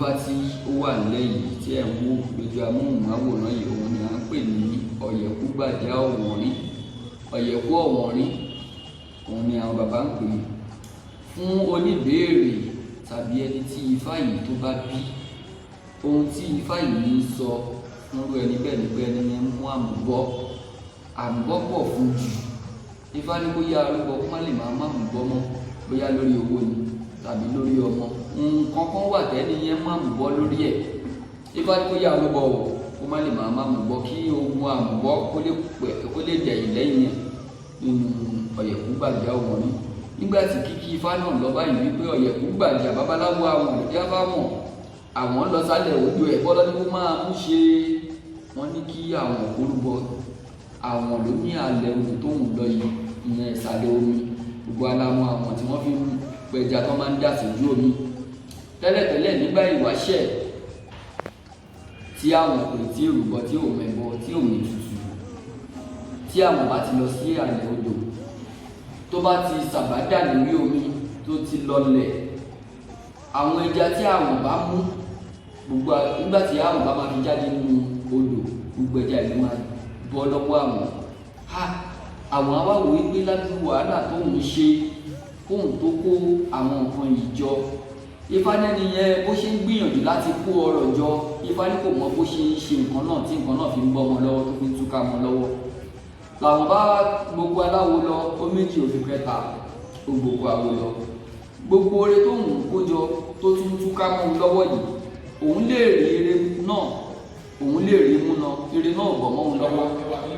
ifá tí ó wà nílẹ̀ yìí tí ẹ̀ ń wò lójú amóhùnmáwòrán yìí òun ni à ń pè ní Ọ̀yẹ̀kúgbàjá Ọ̀wọ̀nrín. Ọ̀yẹ̀kú Ọ̀wọ̀nrín òun ni àwọn bàbá ń pè fún oníbèèrè tàbí ẹni tí ifá yìí tó bá bí. Ohun tí ifá yìí ń sọ fúnrú ẹni bẹ́ẹ̀ ni pé ẹni yẹn mú àmùbọ́ pọ̀ fún jù. Ifá ní bóyá arúgbó kó má lè máa má àmùbọ́ mọ́, bóyá lórí owó ni tàbí lórí ọmọ. Nǹkan kan wà tẹ́ni yẹn má àmùbọ́ lórí ẹ̀. Ifá ní bóyá arúgbó kó má lè máa má àmùbọ́ kí ogun àmùbọ́ kó lè dẹ̀yìn lẹ́yìn ẹ̀ nínú Ọ̀yẹ̀kúgbàjá Ọ̀wọ̀nrín. Nígbà tí kíkí ifá náà lọ báyìí wípé Ọ̀yẹ̀kúgbàjá babaláwo àwọn ìjábá mọ̀ àwọn lọ sálẹ̀ odò ẹ̀ bọ́lá ní kó máa mú ṣe. Wọ́n ní kí àwọn òkúrúbọ àwọn ló ní alẹ́ odò tó ń lọ yìí ìyẹn ìsàlẹ̀ omi. Gbogbo aláwọ̀ àwọn tí wọ́n fi ń pẹja tó máa ń dà sójú omi tẹ́lẹ̀tẹ́lẹ̀ nígbà ìwáṣẹ̀ tí àwọn kò tí èrùbọ tí ò mẹ́bọ tí ò ní tutù tí àwọn bá ti lọ sí àlẹ́ odò tó bá ti sàbádà lórí omi tó ti lọlẹ̀, àwọn ẹja tí àwọn bá mú gbogbo nígbà tí àwọn bá máa fi jáde nínú odò gbogbo ẹja ìlú máa bọ́ lọ́wọ́ àwọn awáwo wípé ládùúgbò wàhálà tóun ṣe kóun tó kó àwọn nǹkan yìí jọ. Ifá nẹ́ni yẹn bó ṣe ń gbìyànjú láti kó ọrọ̀ jọ, Ifá ní kò mọ bó ṣe ń ṣe nǹkan náà tí nǹkan náà fi ń bọ́ wọn lọ́wọ́ tó fi ń túká wọn lọ́wọ́. Làwọn bá gbogbo aláwo lọ ó méjì òfin kẹta gbogbo àwo lọ. Gbogbo oore tóun kó jọ tó tún túká mọ́ wọn lọ́wọ́ yìí òun lè rí eré náà, òun lè rí mú náà, eré náà bọ̀ mọ́ wọn lọ́wọ́.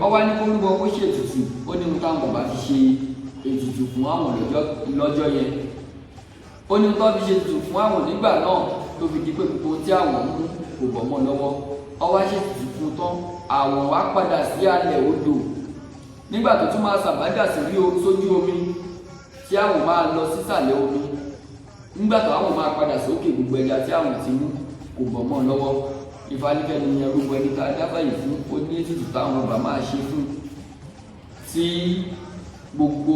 Ọwá ní kó rúbọ kó ṣètùtù, ó ní ohun táwọn bàbá fi ṣe ètùtù fún àwọn lọ́jọ́ yẹn. Ó ní tó fi ṣe ètùtù fún àwọn nígbà náà tó fi di pé gbogbo tí àwọn mú kò bọ̀ mọ́ lọ́wọ́. Ọwá ṣe ètùtù fún tán àwọn wá padà sí alẹ́ odò. Nígbà tó tún máa sàbádà sójú omi tí àwọn máa lọ sísàlẹ̀ omi, nígbà tó àwọn máa padà sókè gbogbo ẹja tí àwọn ti mú kò bọ̀ mọ́ lọ́wọ́. Ifá ní kẹ́ni yẹn rúbọ ẹni tá a dábàá yìí fún ó ní ètùtù táwọn bàbá máa ṣe fún tí gbogbo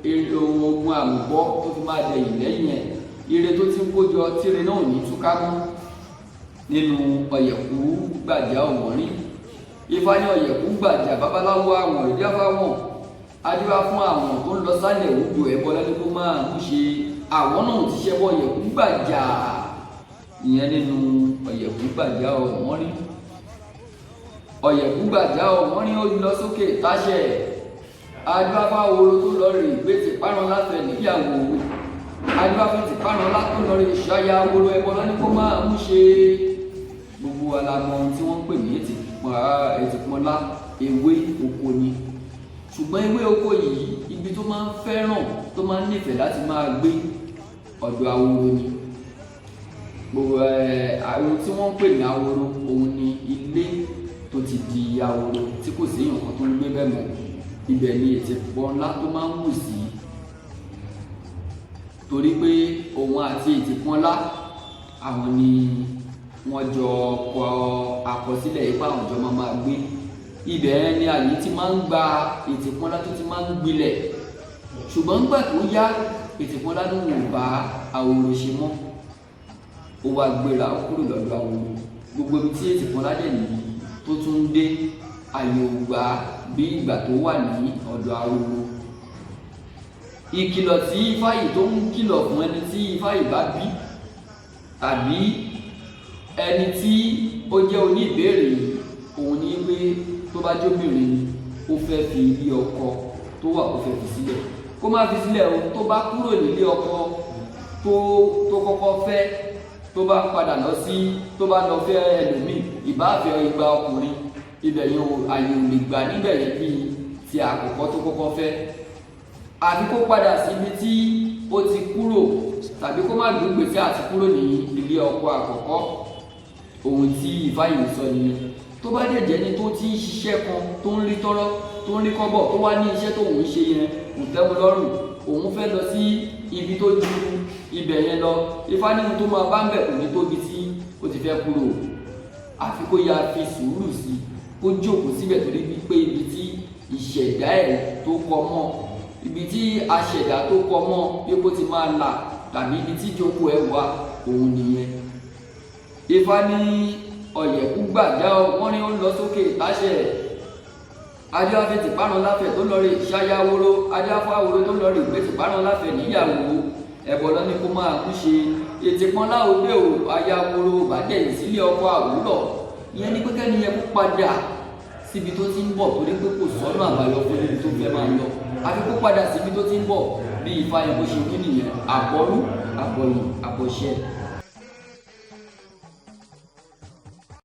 ogun àmùbọ́ tó fi máa dẹ̀yìn lẹ́yìn ẹ̀. Ire tó ti ń kójọ tíire náà ní túká mọ́ nínú Ọ̀yẹ̀kúgbàjá Ọ̀wọ̀nrín. Ifá ní Ọ̀yẹ̀kúgbàjá babaláwo àwọn ìjábá mọ̀ adúlá fún àwọn tó ń lọ sálẹ̀ odò ẹ̀bọ lẹ́nu kó máa ń ṣe àwọn náà ti ṣẹ́wọ́ Ọ̀yẹ̀kúgbàjá ìyẹn nínú Ọ̀yẹ̀kúgbàjá Ọ̀wọ̀nrín. Ọ̀yẹ̀kúgbàjá Ọ̀wọ̀nrín ó lọ sókè táṣẹ̀ adúláfà oró tó lọ rè gbé ti párán láfẹ níyàwó adúláfà ti párán látó lọ rè ṣáyà oró ẹbọ lọ́ní kó máa mú ṣe. Gbogbo alamọ tí wọ́n ń pè ní ètìpọ́nlá ewé oko ni, ṣùgbọ́n ewé oko yìí ibi tó máa ń fẹ́ràn tó máa ń nífẹ̀ẹ́ láti máa gbé ọ̀dọ̀ aworo ni. Gbogbo àwọn tí wọ́n ń pè ní aworo òun ni ilé tó ti di aworo tí kò sí èèyàn kan tó ń gbé bẹ́ẹ̀ mọ́. Ibẹ̀ ni ètìpọ́nlá tó máa ń wù sí, torí pé òun àti ètìpọ́nlá àwọn ni wọ́n jọ kọ àkọsílẹ̀ ipá àwọn jọ máa gbé. Ibẹ̀ ni àyè tí máa ń gba ètìpọ́nlá tó ti máa ń gbilẹ̀, ṣùgbọ́n nígbà tó yá ètìpọ́nlá ló ń bá àwòrò ṣe mọ́, ó wá gbéra kúrò lọ́dọ̀ àwòrò. Gbogbo ibi tí ètìpọ́nlá dẹ̀ nìyí tó tún dé àyè ògbà bí ìgbà tó wà ní ọ̀dọ̀ àwòrò. Ìkìlọ̀ tí Ifá yìí tó ń kìlọ̀ fún ẹni tí Ifá yìí bá bí tàbí ẹni tí ó jẹ́ oníbèèrè òun ní pé tó bá jóbìnrin ó fẹ́ fi ilé ọkọ tó wà ó fẹ́ fi sílẹ̀ kó má fi sílẹ̀ o. Tó bá kúrò nílé ọkọ tó kọ́kọ́ fẹ́ tó bá padà lọ sí tó bá lọ fẹ́ ẹlòmíì ìbáfẹ́ igba ọkùnrin, ibẹ̀ yẹn àyè ò lè gbà níbẹ̀ yẹn bíi ti àkọ́kọ́ tó kọ́kọ́ fẹ́. Àfi kó padà síbi tí ó ti kúrò tàbí kó má gbé gbèsè àti kúrò ní ilé ọkọ àkọ́kọ́. Ohun tí Ifá yìí sọ nìyẹn. Tó bá dẹ̀ jẹ́ ni tó ti ń ṣiṣẹ́ kan tó ń rí tọ́rọ́ tó ń rí kọ́bọ̀ tó wá ní iṣẹ́ tó ń ṣe yẹn kò tẹ́wọ́ lọ́rùn, òun fẹ́ lọ sí ibi tó ju ibẹ̀ yẹn lọ. Ifá nínú tó máa bá ń bẹ̀ kò ní tóbi tí ó ti fẹ́ kúrò. Àfi kó ya fi sùúrù sí kó jókòó síbẹ̀ torí wípé ibi tí ìṣẹ̀dá ẹ̀ tó kọ mọ́, ibi tí aṣẹ̀dá tó kọ mọ́ bí kó ti máa là tàbí ibi tí ìjókòó ẹ̀ wà òun nìyẹn. Ifá ní ọ̀yẹ̀kú gbàjá wọ́n ní ó ń lọ sókè láṣẹ adéwáfẹ́ tìpárán láfẹ̀ tó lọ rí ṣáyáwóró adéwáfáwóró tó lọ rí ìgbé tìpárán láfẹ̀ níyàwó ẹ̀bọ̀ lọ ní kó máa kú ṣe ètè kan láòdé ò ayáwóró bàdẹ̀ ìsílẹ̀ ọkọ̀ àwúrọ̀ ìyẹn ní pẹ́kẹ́ ni ẹkú padà síbi tó ti ń bọ̀ torí pé kò sọ́nà àbáyọ fún ibi tó fẹ́ máa lọ àfi kó padà síbi tó ti ń bọ̀ bí Ifá yẹn bó ṣe kí nìyẹn àbọ̀rú àbọ̀yìn àbọ̀ṣẹ